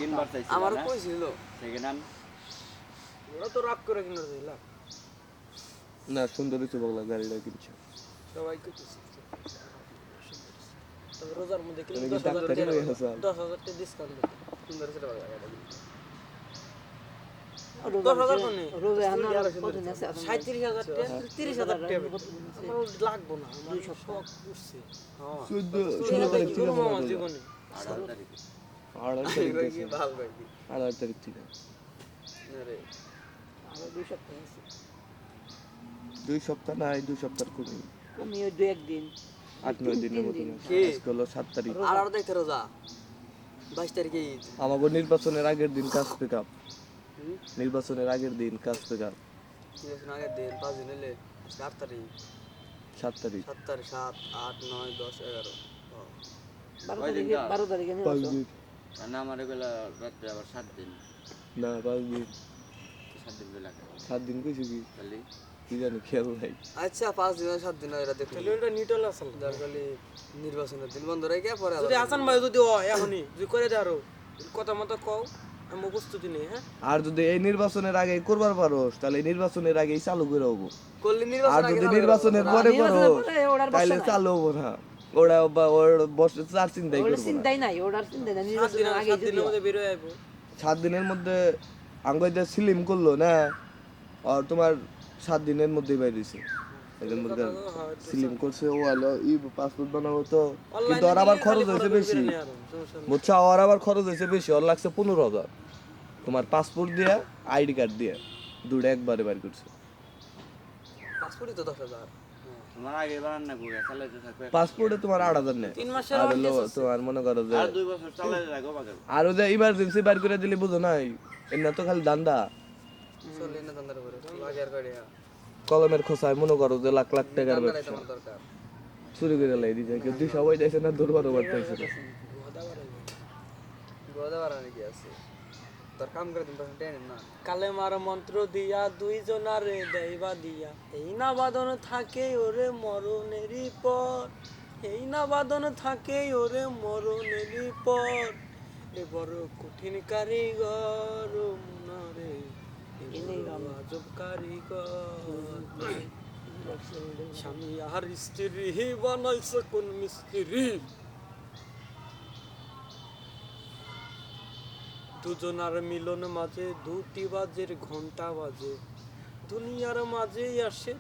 তিনবার চাইছিল আমারও না কইছিল সেকেন্ড হ্যান্ড ওরা তো রাগ করে কিনে দিলা না সুন্দর হয়েছে বগলা গাড়িটা কিনছে সবাই কইতেছে তবে রোজার মধ্যে কিনলে তুমি কি 10,000 ডাক্তারি হয়ে গেছো? 10,000 টাকা ডিসকাউন্ট দেবে সুন্দর ছিল বাবা এটা রোজা 10,000 কোনে রোজা সুন্দর না আরো সুন্দর কত আছে 37,000 টাকা 30,000 টাকা আমার লাগবো না আমার শখ করছে হ্যাঁ 16 তারিখ থেকে মনে আমার হয় জীবনে 18 তারিখে 18 তারিখ কি থেকে ভালো ভাই কি 18 তারিখ থেকে আরে আমার 2 সপ্তাহ আছে 2 সপ্তাহ না 2 সপ্তাহ কমই কমি ওই 2-1 দিন 8-9 দিনের মতো কি? আজকে হলো 7 তারিখ আর দেখতে রোজা 22 তারিখে ঈদ আমাকে নির্বাচনের আগের দিন কাজ পিক আপ নির্বাচনের আগের দিন কাজ পিক আপ নির্বাচন আগের দিন 5 দিন হলে আজকে 8 তারিখ 7 তারিখ 7 তারিখ 7 8 9 10 11 12 তারিখে নিয়ে 5 দিন না আমার এগুলা রাত্রে আবার 7 দিন না 5 দিন 7 দিন বেলা 7 দিন কইছি কি খালি কি জানি খেয়াল নাই আচ্ছা 5 দিন 7 দিন এরা দেখতে তাহলে এটা নিটল আসল যার খালি নির্বাচনের দিন বন্ধ রেখে পরে যদি হাসান ভাই যদি হয় এখনই যদি করে দে আরো কথা মতো কও আমি প্রস্তুতি নেই হ্যাঁ আর যদি এই নির্বাচনের আগে করবার পারোস তাহলে এই নির্বাচনের আগেই চালু করে হবো করলে আর নির্বাচন যদি নির্বাচনের পরে করো তাহলে চালু হবো না ওরা ওর বসে চার চিন্তাই ওর করবো না চিন্তাই নাই ওর চিন্তা নাই 7 দিন নির্বাচনের আগে 7 দিনের মধ্যে বের হয়ে আইবো 7 দিনের মধ্যে আঙ্গইতে সিলিম করলো না আর তোমার 7 দিনের মধ্যেই বাইরেছে এর মধ্যে সিলিম করছে ও হলো ই পাসপোর্ট বানাবো তো কিন্তু আর আবার খরচ হয়েছে বেশি বুঝছো আর আবার খরচ হয়েছে বেশি ওর লাগছে 15,000 তোমার পাসপোর্ট দিয়ে আইডি কার্ড দিয়ে দুটো একবারে বাইর করছে পাসপোর্টই তো 10,000 তোমার আগে বানান না গুয়া চালাইতে থাকবে পাসপোর্টে তোমার 8,000 নেয় 3 মাসের আর হলো তোমার মনে করো যে আর 2 বছর চালাইতে থাকো বাগে আর ওই যে ইমার্জেন্সি বাইর করে দিলে বুঝো নাই এমনি তো খালি দান্দা চলে না দান্দার করে লাগে আর করে কলমের খোসায় মনে করো যে লাখ লাখ টাকার দান্দার ব্যবসা তোমার দরকার চুরি করে লাই দিছে কেউ দুই সবাই যাইছে না দুর্বার বাড়তেছে গোদা বাড়ানি কি আছে তোর কাম করে দিন পাশে টেনেন না কালেমার মন্ত্র দিয়া দুইজনারে দেইবা দিয়া এই না বাদন থাকে ওরে মরণেরই পর এই না বাদন থাকে ওরে মরণেরই পর এ বড় কঠিন কারিগর মনারে আজব কারিগর স্বামী আর স্ত্রী বানাইছে কোন মিস্ত্রি দুজনার মিলন মাঝে 2টি বাজের ঘন্টা বাজে দুনিয়ার মাঝে আসে